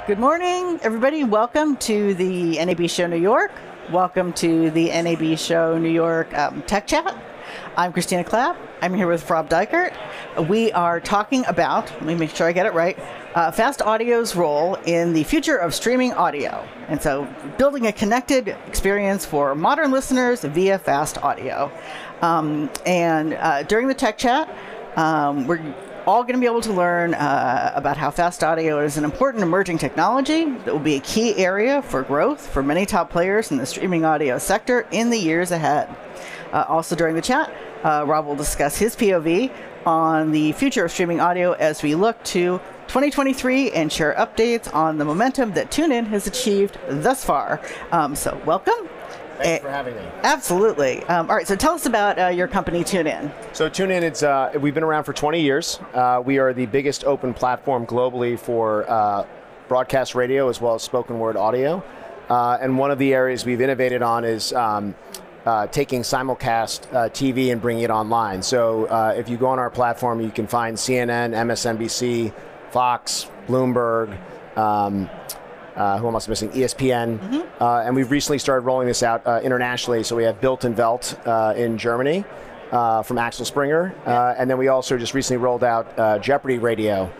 Good morning, everybody. Welcome to the NAB Show New York. Welcome to the NAB Show New York Tech Chat. I'm Christina Clapp. I'm here with Rob Deichert. We are talking about, let me make sure I get it right, fast audio's role in the future of streaming audio. And so building a connected experience for modern listeners via fast audio. During the Tech Chat, we're all going to be able to learn about how fast audio is an important emerging technology that will be a key area for growth for many top players in the streaming audio sector in the years ahead. Also during the chat, Rob will discuss his POV on the future of streaming audio as we look to 2023 and share updates on the momentum that TuneIn has achieved thus far. So welcome. Thanks for having me. Absolutely. All right, so tell us about your company, TuneIn. So TuneIn, we've been around for 20 years. We are the biggest open platform globally for broadcast radio as well as spoken word audio. And one of the areas we've innovated on is taking simulcast TV and bringing it online. So if you go on our platform, you can find CNN, MSNBC, Fox, Bloomberg, who am I missing? ESPN. Mm-hmm. And we've recently started rolling this out internationally. So we have Bild und Welt in Germany from Axel Springer. And then we also just recently rolled out Jeopardy Radio.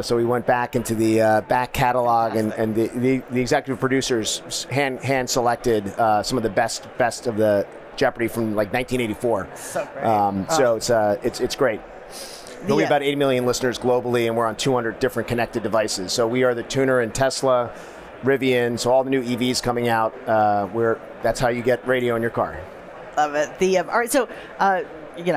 So we went back into the back catalog, and the executive producers hand selected some of the best of the Jeopardy from like 1984. So great. So it's great. We have about 80 million listeners globally, and we're on 200 different connected devices. So we are the tuner in Tesla, Rivian, so all the new EVs coming out. That's how you get radio in your car. Love it. All right, so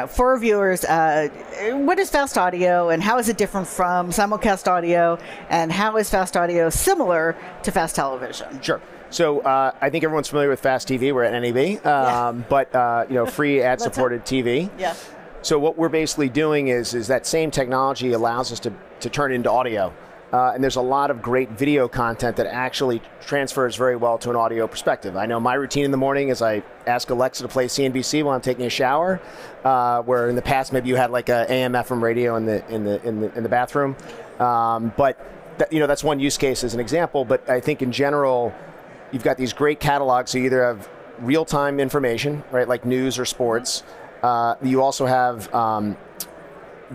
for our viewers, what is fast audio, and how is it different from simulcast audio, and how is fast audio similar to fast television? Sure. So I think everyone's familiar with fast TV. We're at NAB, but free ad-supported TV. Yeah. So what we're basically doing is that same technology allows us to turn into audio. And there's a lot of great video content that actually transfers very well to an audio perspective. I know my routine in the morning is I ask Alexa to play CNBC while I'm taking a shower, where in the past maybe you had like a AM/FM radio in the bathroom. That's one use case as an example. But I think in general, you've got these great catalogs. So you either have real-time information, right, like news or sports. You also have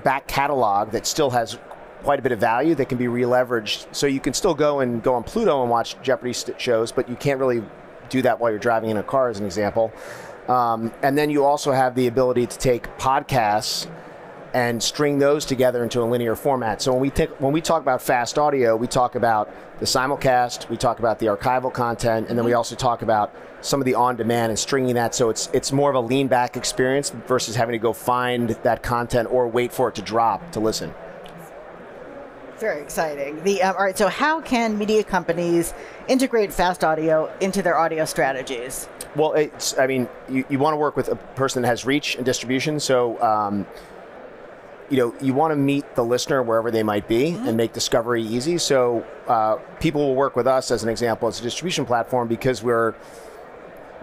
back catalog that still has quite a bit of value that can be re-leveraged. So you can still go on Pluto and watch Jeopardy shows, but you can't really do that while you're driving in a car, as an example. And then you also have the ability to take podcasts and string those together into a linear format. So when we talk about fast audio, we talk about the simulcast, we talk about the archival content, and then we also talk about some of the on-demand and stringing that, so it's more of a lean-back experience versus having to go find that content or wait for it to drop to listen. Very exciting. All right, so how can media companies integrate fast audio into their audio strategies? Well, you want to work with a person that has reach and distribution, so you want to meet the listener wherever they might be and make discovery easy. So people will work with us, as an example, as a distribution platform because we're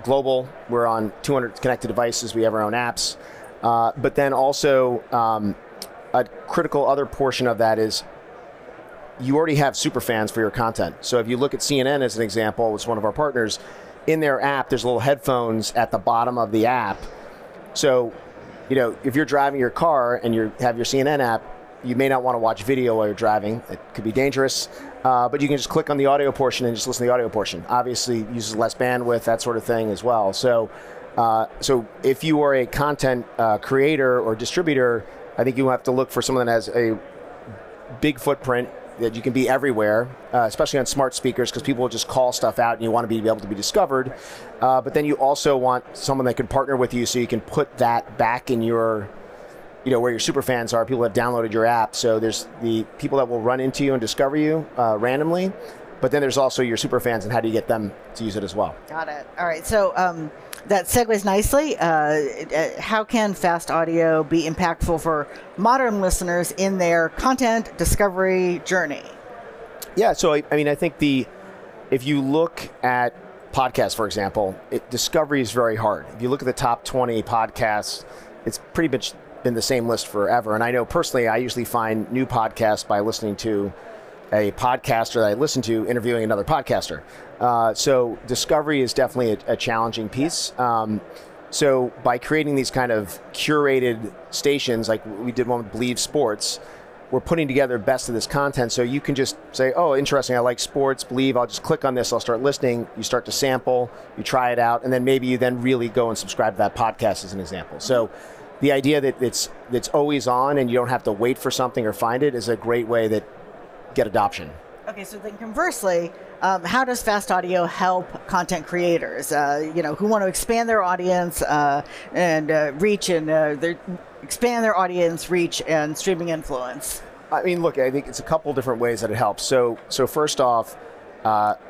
global. We're on 200 connected devices. We have our own apps. But then also a critical other portion of that is you already have super fans for your content. So if you look at CNN as an example, it's one of our partners, in their app, there's little headphones at the bottom of the app. So if you're driving your car and you have your CNN app, you may not want to watch video while you're driving. It could be dangerous, but you can just click on the audio portion and just listen to the audio portion. Obviously, it uses less bandwidth, that sort of thing as well. So if you are a content creator or distributor, I think you have to look for someone that has a big footprint, that you can be everywhere, especially on smart speakers, because people will just call stuff out and you want to be able to be discovered. But then you also want someone that can partner with you so you can put that back in your, where your super fans are, people that have downloaded your app. So there's the people that will run into you and discover you randomly, but then there's also your super fans and how do you get them to use it as well. Got it. All right. So that segues nicely. How can fast audio be impactful for modern listeners in their content discovery journey? Yeah, so I think if you look at podcasts, for example, discovery is very hard. If you look at the top 20 podcasts, it's pretty much been the same list forever. And I know personally, I usually find new podcasts by listening to a podcaster that I listen to interviewing another podcaster. So discovery is definitely a challenging piece. So by creating these kind of curated stations, like we did one with Believe Sports, we're putting together best of this content. So you can just say, oh, interesting, I like sports, Believe, I'll just click on this, I'll start listening. You start to sample, you try it out, and then maybe you then really go and subscribe to that podcast as an example. So the idea that it's always on and you don't have to wait for something or find it is a great way that get adoption. Okay, so then conversely, how does fast audio help content creators, who want to expand their audience and reach and expand their audience reach and streaming influence? I mean, look, I think it's a couple different ways that it helps. So first off,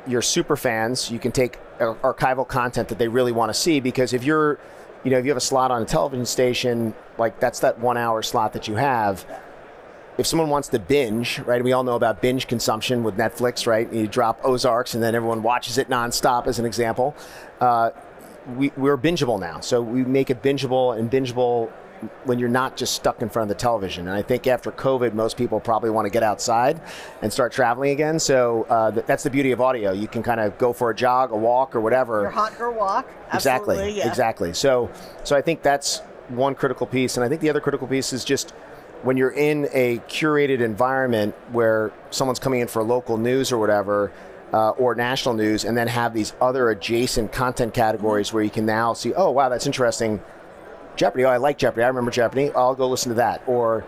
your super fans, you can take archival content that they really want to see, because if you have a slot on a television station, like that's that 1 hour slot that you have. If someone wants to binge, right, we all know about binge consumption with Netflix, right? You drop Ozarks and then everyone watches it nonstop as an example. We're bingeable now. So we make it bingeable and bingeable when you're not just stuck in front of the television. And I think after COVID, most people probably want to get outside and start traveling again. So that's the beauty of audio. You can kind of go for a jog, a walk, or whatever. Your hot girl walk. Exactly, absolutely, yeah. Exactly. So I think that's one critical piece. And I think the other critical piece is just when you're in a curated environment where someone's coming in for local news or whatever, or national news, and then have these other adjacent content categories where you can now see, oh, wow, that's interesting. Jeopardy, oh, I like Jeopardy. I remember Jeopardy. I'll go listen to that. Or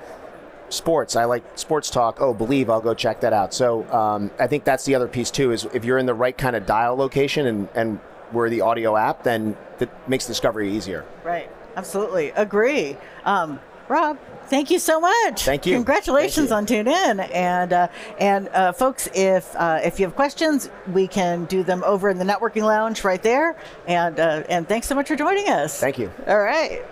sports, I like sports talk. Oh, Believe, I'll go check that out. So I think that's the other piece too, is if you're in the right kind of dial location and we're the audio app, then that makes discovery easier. Right, absolutely, agree. Rob, thank you so much. Thank you. Congratulations on TuneIn. And folks, if you have questions, we can do them over in the networking lounge right there. And thanks so much for joining us. Thank you. All right.